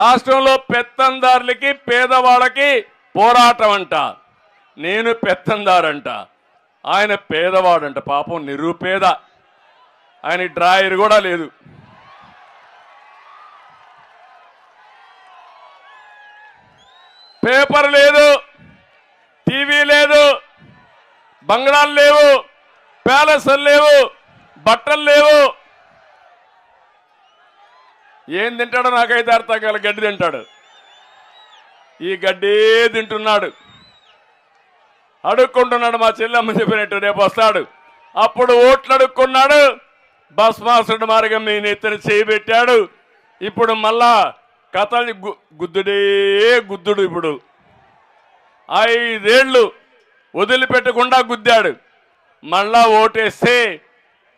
రాష్ట్రంలో పెత్తందారులకి పేదవాళ్ళకి పోరాటం అంట. నేను పెత్తందారంట, ఆయన పేదవాడంట. పాపం నిరుపేద, ఆయన డ్రాయర్ కూడా లేదు. పేపర్ లేదు, టీవీ లేదు, బంగ్లాలు లేవు, ప్యాలెస్లు లేవు, బట్టలు లేవు. ఏం తింటాడో నాకైతే అర్థం కాల. గడ్డి తింటాడు, ఈ గడ్డే తింటున్నాడు, అడుక్కుంటున్నాడు. మా చెల్లెమ్మ చెప్పినట్టు రేపు వస్తాడు, అప్పుడు ఓట్లు అడుక్కున్నాడు. భస్మాసుడు మార్గం మీ నెత్తిన చేయబెట్టాడు. ఇప్పుడు మళ్ళా కథలు గుద్దుడే గుద్దుడు. ఇప్పుడు 5 ఏళ్ళు వదిలిపెట్టకుండా గుద్దాడు. మళ్ళా ఓటేస్తే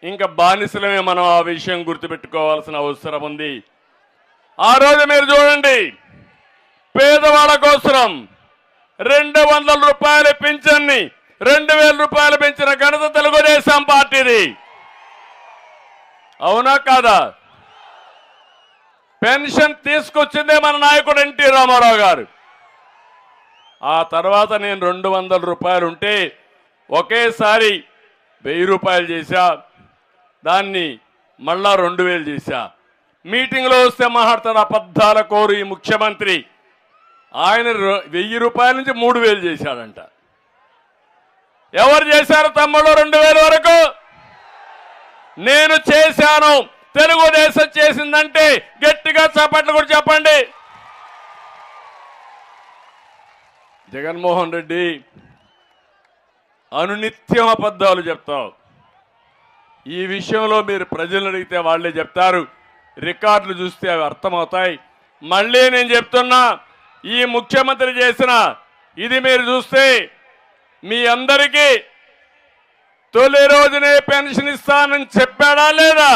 ఇంకా బానిసలమే. మనం ఆ విషయం గుర్తుపెట్టుకోవాల్సిన అవసరం ఉంది. ఆ రోజు మీరు చూడండి, పేదవాళ్ళ కోసం 200 రూపాయల పింఛన్ని 2000 రూపాయలు పెంచిన ఘనత తెలుగుదేశం పార్టీది. అవునా కాదా? పెన్షన్ తీసుకొచ్చిందే మన నాయకుడు ఎన్టీ రామారావు గారు. ఆ తర్వాత నేను 200 రూపాయలు ఉంటే ఒకేసారి 1000 రూపాయలు చేశా, దాన్ని మళ్ళా 2000 చేశా. మీటింగ్లో వస్తే మాట్లాడతాడు అబద్ధాల కోరు ఈ ముఖ్యమంత్రి. ఆయన 1000 రూపాయల నుంచి 3000 చేశాడంట. ఎవరు చేశారు తమ్ముడు 2000 వరకు? నేను చేశాను. తెలుగుదేశం చేసిందంటే గట్టిగా చప్పట్లు కూడా చెప్పండి. జగన్మోహన్ రెడ్డి అనునిత్యం అబద్ధాలు చెప్తావు. ఈ విషయంలో మీరు ప్రజలను అడిగితే వాళ్ళే చెప్తారు. రికార్డులు చూస్తే అవి అర్థమవుతాయి. మళ్ళీ నేను చెప్తున్నా, ఈ ముఖ్యమంత్రి చేసిన ఇది మీరు చూస్తే మీ అందరికీ తొలి రోజునే పెన్షన్ ఇస్తానని చెప్పాడా లేదా?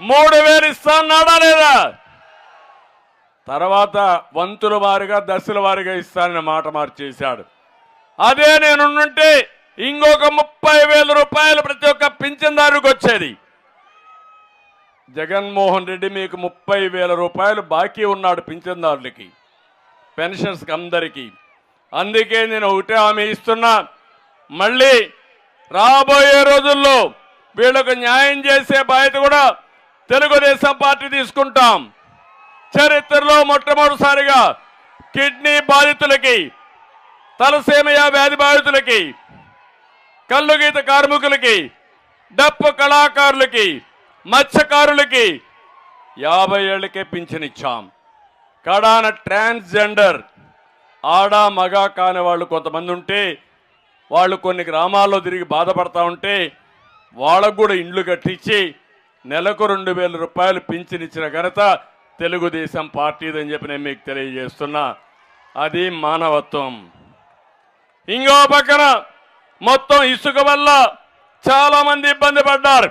3000 ఇస్తానన్నాడా లేదా? తర్వాత వంతుల వారిగా దశల వారిగా ఇస్తానని మాట మార్చేశాడు. అదే నేనుంటే ఇంకొక 30,000 రూపాయలు ప్రతి ఒక్క పింఛన్దారుకు వచ్చేది. జగన్మోహన్ రెడ్డి మీకు 30,000 రూపాయలు బాకీ ఉన్నాడు పింఛన్దారులకి, పెన్షన్స్కి అందరికీ. అందుకే నేను ఒకటే హామీ ఇస్తున్నా, మళ్ళీ రాబోయే రోజుల్లో వీళ్ళకు న్యాయం చేసే బాధ్యత కూడా తెలుగుదేశం పార్టీ తీసుకుంటాం. చరిత్రలో మొట్టమొదటిసారిగా కిడ్నీ బాధితులకి, తలసేమియా వ్యాధి బాధితులకి, కల్లుగీత కార్మికులకి, డప్పు కళాకారులకి, మత్స్యకారులకి 50 ఏళ్లకే పింఛనిచ్చాం. కడాన ట్రాన్స్జెండర్ ఆడ మగ కాని వాళ్ళు కొంతమంది ఉంటే, వాళ్ళు కొన్ని గ్రామాల్లో తిరిగి బాధపడతా ఉంటే వాళ్ళకు కూడా ఇండ్లు కట్టించి నెలకు 2000 రూపాయలు పింఛనిచ్చిన ఘనత తెలుగుదేశం పార్టీదని చెప్పి నేను మీకు తెలియజేస్తున్నా. అది మానవత్వం. ఇంకో పక్కన మొత్తం ఇసుక వల్ల చాలా మంది ఇబ్బంది పడ్డారు.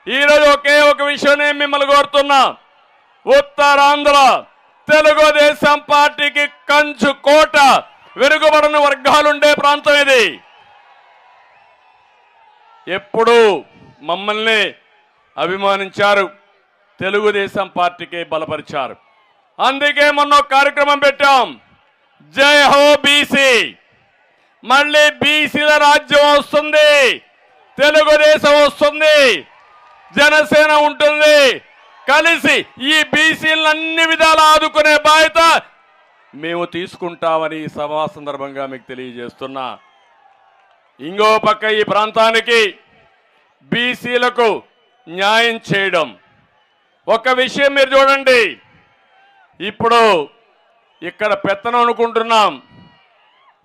ఈరోజు ఒకే ఒక విషయం నేను మిమ్మల్ని కోరుతున్నా, ఉత్తరాంధ్ర తెలుగుదేశం పార్టీకి కంచు కోట, వెనుకబడిన వర్గాలుండే ప్రాంతం ఇది. ఎప్పుడూ మమ్మల్ని అభిమానించారు, తెలుగుదేశం పార్టీకి బలపరిచారు. అందుకే మొన్న కార్యక్రమం పెట్టాం, జై హో బీసీ. మళ్ళీ బీసీల రాజ్యం వస్తుంది, తెలుగుదేశం వస్తుంది, జనసేన ఉంటుంది. కలిసి ఈ బీసీలను అన్ని విధాలా ఆదుకునే బాధ్యత మేము తీసుకుంటామని ఈ సభా సందర్భంగా మీకు తెలియజేస్తున్నా. ఇంకో పక్క ఈ ప్రాంతానికి బీసీలకు న్యాయం చేయడం. ఒక విషయం మీరు చూడండి, ఇప్పుడు ఇక్కడ పెత్తనం అనుకుంటున్నాం,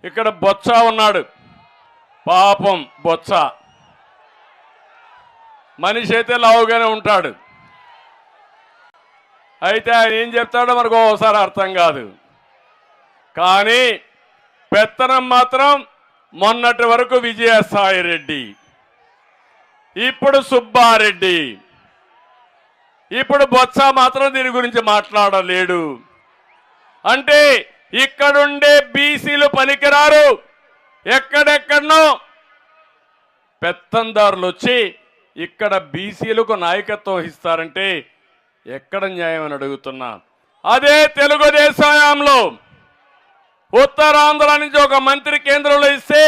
ఇక్కడ బొత్స ఉన్నాడు. పాపం బొత్స మనిషి అయితే లావుగానే ఉంటాడు, అయితే ఆయన ఏం చెప్తాడో మనకు ఒకసారి అర్థం కాదు. కానీ పెత్తనం మాత్రం మొన్నటి వరకు విజయసాయి రెడ్డి, ఇప్పుడు సుబ్బారెడ్డి, ఇప్పుడు బొత్స మాత్రం దీని గురించి మాట్లాడలేడు. అంటే ఇక్కడుండే బీసీలు పనికిరారు, ఎక్కడెక్కడనో పెత్తందారులు వచ్చి ఇక్కడ బీసీలకు నాయకత్వం ఇస్తారంటే ఎక్కడ న్యాయం అని అడుగుతున్నా. అదే తెలుగుదేశం హయాంలో ఉత్తరాంధ్ర నుంచి ఒక మంత్రి కేంద్రంలో ఇస్తే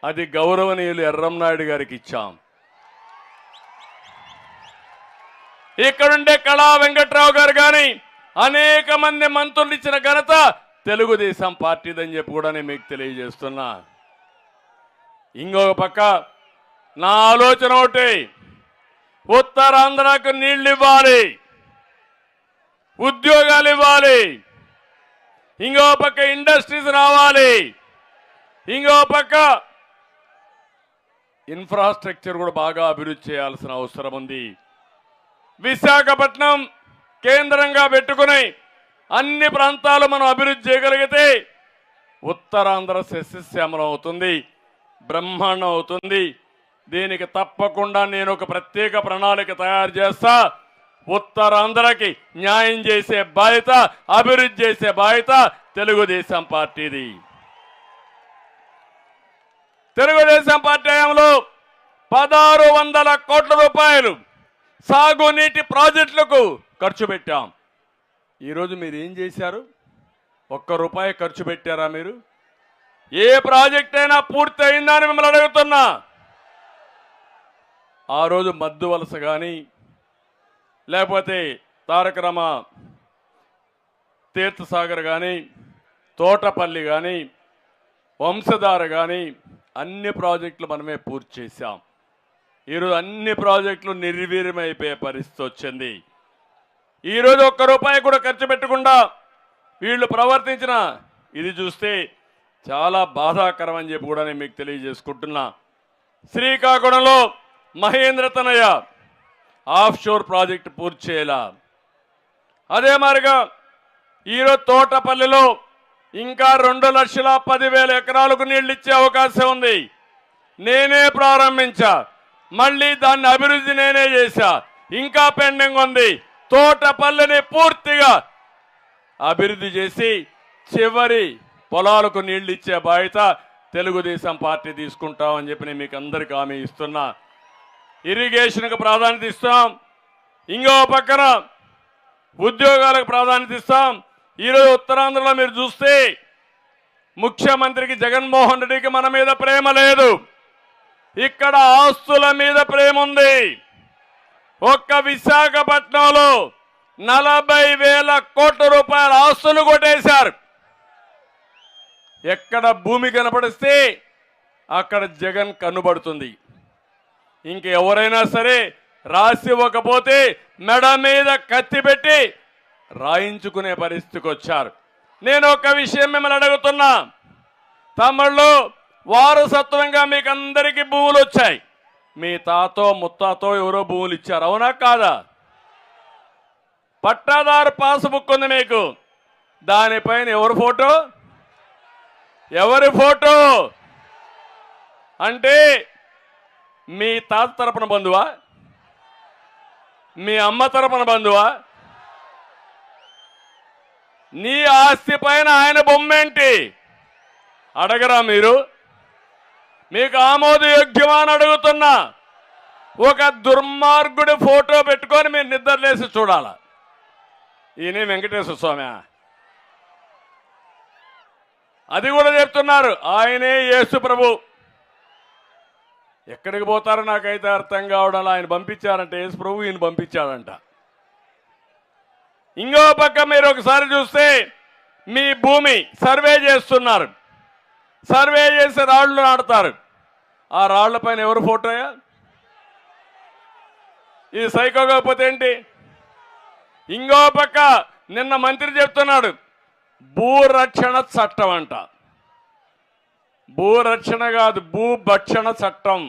అది గౌరవనీయులు ఎర్రంనాయుడు గారికి ఇచ్చాం. ఇక్కడుండే కళా వెంకట్రావు గారు కానీ అనేక మంది మంత్రులు ఇచ్చిన ఘనత తెలుగుదేశం పార్టీదని చెప్పి కూడా నేను మీకు తెలియజేస్తున్నా. ఇంకొక పక్క నా ఆలోచన ఒకటి, ఉత్తరాంధ్రకు నీళ్లు ఇవ్వాలి, ఉద్యోగాలు ఇవ్వాలి, ఇంకో పక్క ఇండస్ట్రీస్ రావాలి, ఇంకో పక్క ఇన్ఫ్రాస్ట్రక్చర్ కూడా బాగా అభివృద్ధి చేయాల్సిన అవసరం ఉంది. విశాఖపట్నం కేంద్రంగా పెట్టుకుని అన్ని ప్రాంతాలు మనం అభివృద్ధి చేయగలిగితే ఉత్తరాంధ్ర సస్యశ్యామలం అవుతుంది, బ్రహ్మాండం అవుతుంది. దీనికి తప్పకుండా నేను ఒక ప్రత్యేక ప్రణాళిక తయారు చేస్తా. ఉత్తరాంధ్రకి న్యాయం చేసే బాధ్యత, అభివృద్ధి చేసే బాధ్యత తెలుగుదేశం పార్టీది. తెలుగుదేశం పార్టీ హయాంలో 1600 కోట్ల రూపాయలు సాగునీటి ప్రాజెక్టులకు ఖర్చు పెట్టాం. ఈరోజు మీరు ఏం చేశారు? ₹1 ఖర్చు పెట్టారా మీరు? ఏ ప్రాజెక్ట్ అయినా పూర్తి అయిందా అని మిమ్మల్ని అడుగుతున్నా. ఆ రోజు మద్దు వలస కానీ, లేకపోతే తారకరామ తీర్థసాగర్ కానీ, తోటపల్లి కానీ, వంశధార కానీ అన్ని ప్రాజెక్టులు మనమే పూర్తి చేశాం. ఈరోజు అన్ని ప్రాజెక్టులు నిర్వీర్యమైపోయే పరిస్థితి వచ్చింది. ఈరోజు ₹1 కూడా ఖర్చు పెట్టకుండా వీళ్ళు ప్రవర్తించిన ఇది చూస్తే చాలా బాధాకరం అని చెప్పి కూడా నేను మీకు తెలియజేసుకుంటున్నా. శ్రీకాకుళంలో మహేంద్ర తనయ ఆఫ్ షోర్ ప్రాజెక్టు పూర్తి చేయాల. అదే మాదిరిగా ఈరోజు తోటపల్లిలో ఇంకా 2,10,000 ఎకరాలకు నీళ్లు ఇచ్చే అవకాశం ఉంది. నేనే ప్రారంభించా, మళ్ళీ దాన్ని అభివృద్ధి నేనే చేశా. ఇంకా పెండింగ్ ఉంది. తోటపల్లిని పూర్తిగా అభివృద్ధి చేసి చివరి పొలాలకు నీళ్లు ఇచ్చే బాధ్యత తెలుగుదేశం పార్టీ తీసుకుంటామని చెప్పి నేను మీకు అందరికీ హామీ ఇస్తున్నా. ఇరిగేషన్కు ప్రాధాన్యత ఇస్తాం, ఇంకో పక్కన ఉద్యోగాలకు ప్రాధాన్యత ఇస్తాం. ఈరోజు ఉత్తరాంధ్రలో మీరు చూస్తే ముఖ్యమంత్రికి జగన్మోహన్ రెడ్డికి మన మీద ప్రేమ లేదు, ఇక్కడ ఆస్తుల మీద ప్రేమ ఉంది. ఒక్క విశాఖపట్నంలో 40,000 కోట్ల రూపాయల ఆస్తులు కొట్టేశారు. ఎక్కడ భూమి కనపడిస్తే అక్కడ జగన్ కనుబడుతుంది. ఇంకెవరైనా సరే రాసి ఇవ్వకపోతే మెడ మీద కత్తి పెట్టి రాయించుకునే పరిస్థితికి వచ్చారు. నేను ఒక విషయం మిమ్మల్ని అడుగుతున్నా, తమిళ్లో వారసత్వంగా మీకు అందరికీ భూములు వచ్చాయి. మీ తాతో ముత్తాతో ఎవరో భూములు ఇచ్చారు, అవునా కాదా? పట్టాదారు పాస్బుక్ ఉంది మీకు, దానిపైన ఎవరి ఫోటో? ఎవరి ఫోటో అంటే మీ తాత తరపున బంధువా? మీ అమ్మ తరపున బంధువా? నీ ఆస్తి పైన ఆయన బొమ్మేంటి అడగరా మీరు? మీకు ఆమోదయోగ్యమా అని అడుగుతున్నా. ఒక దుర్మార్గుడి ఫోటో పెట్టుకొని మీరు నిద్రలేసి చూడాల. ఈయన వెంకటేశ్వర స్వామి, అది కూడా చెప్తున్నారు ఆయనే యేసు ప్రభు. ఎక్కడికి పోతారో నాకైతే అర్థం కావడం. ఆయన పంపించారంట యేసు ప్రభు, ఈయన పంపించాడంట. ఇంకో పక్క మీరు ఒకసారి చూస్తే మీ భూమి సర్వే చేస్తున్నారు, సర్వే చేసి రాళ్లు నాటుతారు. ఆ రాళ్ల పైన ఎవరు ఫోటోయా? ఇది సైకో కాకపోతే ఏంటి? ఇంకో పక్క నిన్న మంత్రి చెప్తున్నాడు భూరక్షణ చట్టం అంట. భూరక్షణ కాదు, భూభక్షణ చట్టం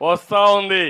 వస్తా ఉంది.